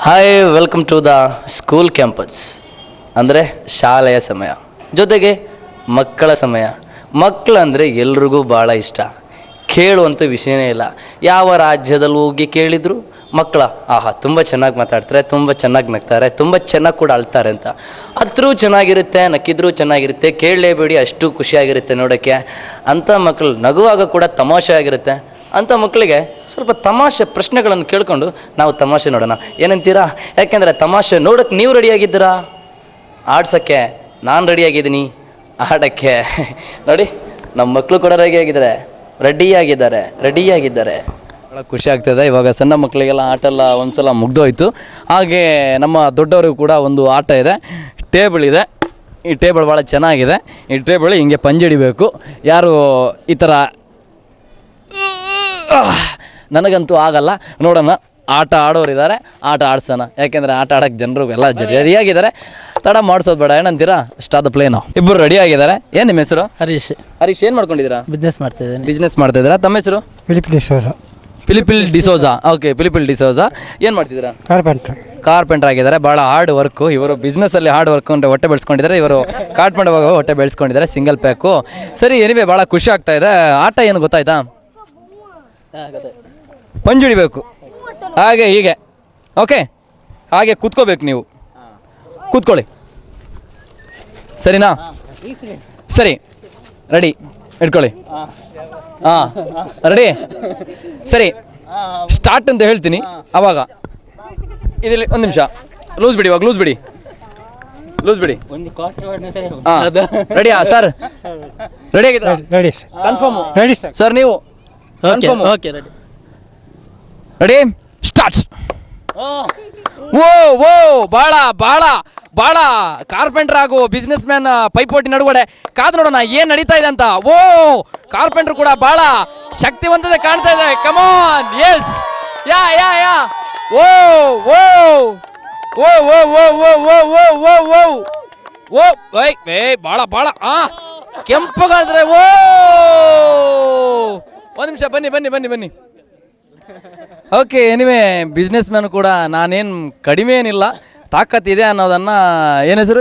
Hi welcome to the school campus ಅಂದರೆ ಶಾಲೆಯ ಸಮಯ ಜೊತೆಗೆ ಮಕ್ಕಳ ಸಮಯ. ಮಕ್ಕಳಂದರೆ ಎಲ್ರಿಗೂ ಭಾಳ ಇಷ್ಟ, ಕೇಳುವಂಥ ವಿಷಯನೇ ಇಲ್ಲ. ಯಾವ ರಾಜ್ಯದಲ್ಲಿ ಹೋಗಿ ಕೇಳಿದ್ರು ಮಕ್ಕಳ ಆಹಾ ತುಂಬ ಚೆನ್ನಾಗಿ ಮಾತಾಡ್ತಾರೆ, ತುಂಬ ಚೆನ್ನಾಗಿ ನಗ್ತಾರೆ, ತುಂಬ ಚೆನ್ನಾಗಿ ಕೂಡ ಅಳ್ತಾರೆ ಅಂತ. ಹತ್ರೂ ಚೆನ್ನಾಗಿರುತ್ತೆ, ನಕ್ಕಿದ್ರೂ ಚೆನ್ನಾಗಿರುತ್ತೆ, ಕೇಳಲೇಬೇಡಿ ಅಷ್ಟು ಖುಷಿಯಾಗಿರುತ್ತೆ ನೋಡೋಕ್ಕೆ. ಅಂಥ ಮಕ್ಕಳು ನಗುವಾಗ ಕೂಡ ತಮಾಷೆ ಆಗಿರುತ್ತೆ. ಅಂಥ ಮಕ್ಕಳಿಗೆ ಸ್ವಲ್ಪ ತಮಾಷೆ ಪ್ರಶ್ನೆಗಳನ್ನು ಕೇಳಿಕೊಂಡು ನಾವು ತಮಾಷೆ ನೋಡೋಣ, ಏನಂತೀರಾ? ಯಾಕೆಂದರೆ ತಮಾಷೆ ನೋಡೋಕ್ಕೆ ನೀವು ರೆಡಿಯಾಗಿದ್ದೀರಾ, ಆಡ್ಸೋಕ್ಕೆ ನಾನು ರೆಡಿಯಾಗಿದ್ದೀನಿ, ಆಡೋಕ್ಕೆ ನೋಡಿ ನಮ್ಮ ಮಕ್ಕಳು ಕೂಡ ರೆಡಿಯಾಗಿದ್ದಾರೆ. ಭಾಳ ಖುಷಿ ಆಗ್ತದೆ. ಇವಾಗ ಸಣ್ಣ ಮಕ್ಕಳಿಗೆಲ್ಲ ಆಟ ಎಲ್ಲ ಒಂದು ಸಲ ಮುಗ್ದೋಯ್ತು. ಹಾಗೆ ನಮ್ಮ ದೊಡ್ಡವರಿಗೂ ಕೂಡ ಒಂದು ಆಟ ಇದೆ, ಟೇಬಲ್ ಇದೆ. ಈ ಟೇಬಲ್ ಭಾಳ ಚೆನ್ನಾಗಿದೆ. ಈ ಟೇಬಲ್ ಹಿಂಗೆ ಪಂಜಿಡಿಬೇಕು. ಯಾರು ಈ ಥರ ನನಗಂತೂ ಆಗಲ್ಲ, ನೋಡೋಣ. ಆಟ ಆಡೋರಿದ್ದಾರೆ, ಆಟ ಆಡ್ಸೋಣ. ಯಾಕೆಂದರೆ ಆಟ ಆಡೋಕ್ಕೆ ಜನರು ಎಲ್ಲ ರೆಡಿಯಾಗಿದ್ದಾರೆ, ತಡ ಮಾಡಿಸೋದು ಬೇಡ. ಏನಂತೀರಾ? Start the plain. ಇಬ್ಬರು ರೆಡಿಯಾಗಿದ್ದಾರೆ. ಏನು ನಿಮ್ಮ ಹೆಸರು? ಹರೀಶ್. ಏನು ಮಾಡ್ಕೊಂಡಿದ್ದೀರಾ? ಬಿಸ್ನೆಸ್ ಮಾಡ್ತಾಯಿದ್ದೀರಾ. ತಮ್ಮ ಹೆಸರು? ಫಿಲಿಪಿಲ್ ಡಿಸೋಜಾ. ಓಕೆ, ಫಿಲಿಪಿಲ್ ಡಿಸೋಜಾ. ಏನು ಮಾಡ್ತಿದ್ದೀರಾ? ಕಾರ್ಪೆಂಟರ್ ಆಗಿದ್ದಾರೆ. ಭಾಳ ಹಾರ್ಡ್ ವರ್ಕು ಇವರು. ಬಿಸ್ನೆಸ್ಸಲ್ಲಿ ಹಾರ್ಡ್ ವರ್ಕ್ ಅಂದರೆ ಹೊಟ್ಟೆ ಬೆಳೆಸ್ಕೊಂಡಿದ್ದಾರೆ. ಇವರು ಕಾರ್ಪೆಂಟರ್ ಹೋಗೋ ಹೊಟ್ಟೆ ಬೆಳೆಸ್ಕೊಂಡಿದ್ದಾರೆ, ಸಿಂಗಲ್ ಪ್ಯಾಕು. ಸರಿ, ಎನಿವೆ ಭಾಳ ಖುಷಿ ಆಗ್ತಾ ಇದೆ. ಆಟ ಏನು ಗೊತ್ತಾಯ್ತಾ? ಪಂಜಿಡಿಬೇಕು, ಹಾಗೆ ಹೀಗೆ. ಓಕೆ, ಹಾಗೆ ಕೂತ್ಕೋಬೇಕು. ನೀವು ಕೂತ್ಕೊಳ್ಳಿ, ಸರಿನಾ? ಸರಿ, ರೆಡಿ ಇಟ್ಕೊಳ್ಳಿ. ಹಾಂ, ರೆಡಿ. ಸರಿ, ಸ್ಟಾರ್ಟ್ ಅಂತ ಹೇಳ್ತೀನಿ ಆವಾಗ. ಇದರಲ್ಲಿ ಒಂದು ನಿಮಿಷ ಲೂಸ್ ಬಿಡಿ. ಇವಾಗ ಲೂಸ್ ಬಿಡಿ. ಹಾಂ, ರೆಡಿಯಾ ಸರ್? ರೆಡಿ ಆಗಿದ್ದೀರಾ? ಕನ್ಫರ್ಮು? ಸರ್ ನೀವು? Okay, ready, start. ಓ ಭಾಳ ಕಾರ್ಪೆಂಟರ್ ಹಾಗೂ ಬಿಸ್ನೆಸ್ ಮ್ಯಾನ್ ಪೈಪೋಟಿ ನಡುಗಡೆ ಕಾದು ನೋಡೋಣ ಏನು ನಡೀತಾ ಇದೆ ಅಂತ. ಕಾರ್ಪೆಂಟರ್ ಕೂಡ ಭಾಳ ಶಕ್ತಿವಂತತೆ ಕಾಣ್ತಾ ಇದೆ. ಕಮಾನ್, ಎಸ್, ಯಾ ಓ ಭಾಳ ಕೆಂಪು ಕಾಣ್ತಾರೆ. ಒಂದು ನಿಮಿಷ, ಬನ್ನಿ. ಓಕೆ, ಎನಿವೆ ಬಿಸ್ನೆಸ್ ಮ್ಯಾನ್ ಕೂಡ ನಾನೇನು ಕಡಿಮೆ ಏನಿಲ್ಲ, ತಾಕತ್ತಿದೆ ಅನ್ನೋದನ್ನು ಏನು ಹೆಸರು?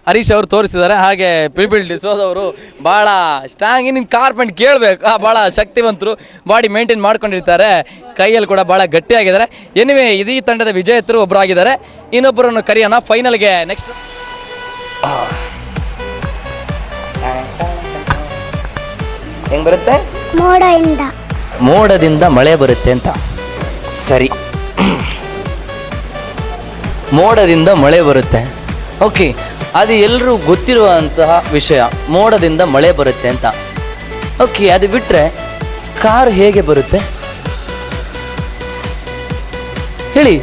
ಹರೀಶ್ ಅವರು ತೋರಿಸಿದ್ದಾರೆ. ಹಾಗೆ ಫಿಲಿಪಿಲ್ ಡಿಸೋಜಾ ಅವರು ಭಾಳ ಸ್ಟ್ರಾಂಗ್. ನಿನ್ನ ಕಾರ್ಪೆಂಟ್ ಕೇಳಬೇಕು, ಭಾಳ ಶಕ್ತಿವಂತರು, ಬಾಡಿ ಮೇಂಟೈನ್ ಮಾಡ್ಕೊಂಡಿರ್ತಾರೆ, ಕೈಯಲ್ಲಿ ಕೂಡ ಭಾಳ ಗಟ್ಟಿಯಾಗಿದ್ದಾರೆ. ಎನಿವೆ ಇದೀ ತಂಡದ ವಿಜೇತರು ಒಬ್ಬರು ಆಗಿದ್ದಾರೆ. ಇನ್ನೊಬ್ಬರನ್ನು ಕರೆಯೋಣ ಫೈನಲ್ಗೆ. ನೆಕ್ಸ್ಟ್ ಹೆಂಗೆ ಬರುತ್ತೆ? ಮೋಡದಿಂದ ಮಳೆ ಬರುತ್ತೆ ಅಂತ. ಸರಿ, ಮೋಡದಿಂದ ಮಳೆ ಬರುತ್ತೆ. ಓಕೆ, ಅದು ಎಲ್ಲರೂ ಗೊತ್ತಿರುವಂತಹ ವಿಷಯ, ಮೋಡದಿಂದ ಮಳೆ ಬರುತ್ತೆ ಅಂತ. ಓಕೆ, ಅದು ಬಿಟ್ಟರೆ ಕಾರ್ ಹೇಗೆ ಬರುತ್ತೆ ಹೇಳಿ?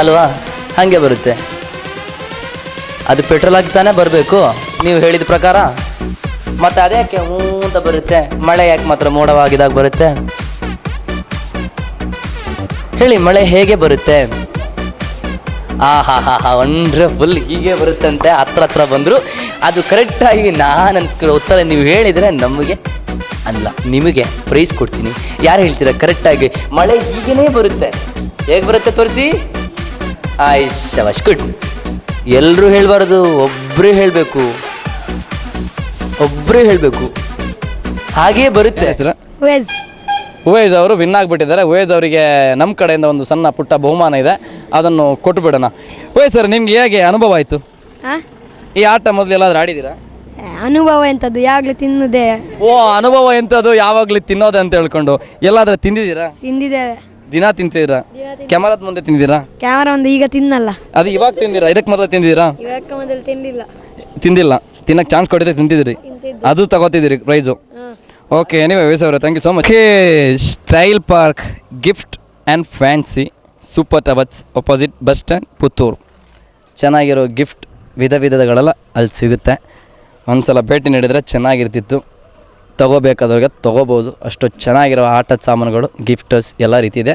ಅಲ್ವಾ, ಹಾಗೆ ಬರುತ್ತೆ. ಅದು ಪೆಟ್ರೋಲ್ ಹಾಕಿ ತಾನೇ ಬರಬೇಕು ನೀವು ಹೇಳಿದ ಪ್ರಕಾರ. ಮತ್ತು ಅದ್ಯಾಕೆ ಅಂತ ಬರುತ್ತೆ? ಮಳೆ ಯಾಕೆ ಮಾತ್ರ ಮೋಡವಾಗಿದಾಗ ಬರುತ್ತೆ ಹೇಳಿ? ಮಳೆ ಹೇಗೆ ಬರುತ್ತೆ? ವಂಡರ್ಫುಲ್, ಹೀಗೆ ಬರುತ್ತಂತೆ. ಹತ್ರ ಬಂದರು. ಅದು ಕರೆಕ್ಟಾಗಿ ನಾನು ಉತ್ತರ ನೀವು ಹೇಳಿದರೆ ನಮಗೆ ಅಲ್ಲ ನಿಮಗೆ ಪ್ರೈಸ್ ಕೊಡ್ತೀನಿ. ಯಾರು ಹೇಳ್ತೀರಾ ಕರೆಕ್ಟಾಗಿ? ಮಳೆ ಹೀಗೇ ಬರುತ್ತೆ. ಹೇಗೆ ಬರುತ್ತೆ ತೋರಿಸಿ. ಶಬಾಷ್, ಗುಡ್. ಎಲ್ಲರೂ ಹೇಳಬಾರ್ದು, ಒಬ್ಬರೇ ಹೇಳಬೇಕು. ಹಾಗೇ ಬರುತ್ತೆ. ಹೆಸರು? ಉವೇಜ್ ಅವರು ವಿನ್ ಆಗಿಬಿಟ್ಟಿದ್ದಾರೆ. ಉವೇಜ್ ಅವರಿಗೆ ನಮ್ಮ ಕಡೆಯಿಂದ ಒಂದು ಸಣ್ಣ ಪುಟ್ಟ ಬಹುಮಾನ ಇದೆ, ಅದನ್ನು ಕೊಟ್ಟು ಬಿಡೋಣ. ಉವೇಜ್ ಸರ್, ನಿಮ್ಗೆ ಹೇಗೆ ಅನುಭವ ಆಯಿತು ಈ ಆಟ? ಮೊದಲು ಎಲ್ಲಾದ್ರೂ ಆಡಿದ್ದೀರಾ? ಅನುಭವ ಎಂಥದ್ದು, ಯಾವಾಗಲೂ ತಿನ್ನೋದೇ. ಅನುಭವ ಎಂಥದ್ದು, ಯಾವಾಗಲೂ ತಿನ್ನೋದೆ ಅಂತ ಹೇಳ್ಕೊಂಡು ಎಲ್ಲಾದ್ರೂ ತಿಂದಿದ್ದೀರಾ? ತಿಂದಿದ್ದೇವೆ. ದಿನ ತಿಂತಿದ್ದೀರಾ? ಕ್ಯಾಮರಾದ ಮುಂದೆ ತಿಂದಿದ್ದೀರಾ? ಕ್ಯಾಮರಾ ಒಂದು ಈಗ ತಿನ್ನಲ್ಲ. ಅದು ಇವಾಗ ತಿಂದಿರಾ? ಇದಕ್ಕೆ ಮೊದಲು ತಿಂದಿದ್ದೀರಾ? ಇವಕ್ಕೆ ಮೊದಲು ತಿಂದಿಲ್ಲ. ತಿನ್ನಕ್ಕೆ ಚಾನ್ಸ್ ಕೊಟ್ಟಿದ್ದೆ ತಿಂತಿದ್ದೀರಿ, ಅದು ತಗೋತಿದ್ದೀರಿ ಪ್ರೈಸು. ಓಕೆ, ಎನಿವೆ ವಯಸ್ ಅವರೇ, thank you so much. Style park gift and fancy super towers opposite bus stand, Puttur. ಚೆನ್ನಾಗಿರೋ ಗಿಫ್ಟ್ ವಿಧಗಳೆಲ್ಲ ಅಲ್ಲಿ ಸಿಗುತ್ತೆ. ಒಂದು ಸಲ ಭೇಟಿ ನೀಡಿದರೆ ಚೆನ್ನಾಗಿರ್ತಿತ್ತು. ತೊಗೋಬೇಕಾದವ್ರಿಗೆ ತೊಗೋಬೋದು, ಅಷ್ಟು ಚೆನ್ನಾಗಿರೋ ಆಟದ ಸಾಮಾನುಗಳು, ಗಿಫ್ಟಸ್ ಎಲ್ಲ ರೀತಿ ಇದೆ.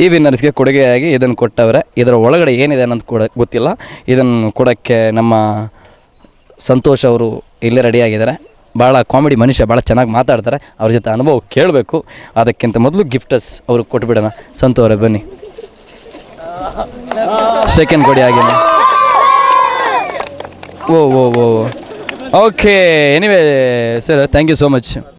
ಈ ವಿನ್ನರ್ಸ್ಗೆ ಕೊಡುಗೆಯಾಗಿ ಇದನ್ನು ಕೊಟ್ಟವ್ರೆ. ಇದರ ಒಳಗಡೆ ಏನಿದೆ ಅನ್ನೋದು ಕೂಡ ಗೊತ್ತಿಲ್ಲ. ಇದನ್ನು ಕೊಡೋಕ್ಕೆ ನಮ್ಮ ಸಂತೋಷ್ ಅವರು ಇಲ್ಲೇ ರೆಡಿಯಾಗಿದ್ದಾರೆ. ಭಾಳ ಕಾಮಿಡಿ ಮನುಷ್ಯ, ಭಾಳ ಚೆನ್ನಾಗಿ ಮಾತಾಡ್ತಾರೆ. ಅವ್ರ ಜೊತೆ ಅನುಭವ ಕೇಳಬೇಕು. ಅದಕ್ಕಿಂತ ಮೊದಲು ಗಿಫ್ಟಸ್ ಅವ್ರಿಗೆ ಕೊಟ್ಬಿಡೋಣ. ಸಂತು ಅವರೇ ಬನ್ನಿ, ಸೆಕೆಂಡ್ ಕೊಡಿ ಹಾಗೆ. ಓ ಓ ಓ okay, anyway sir, thank you so much.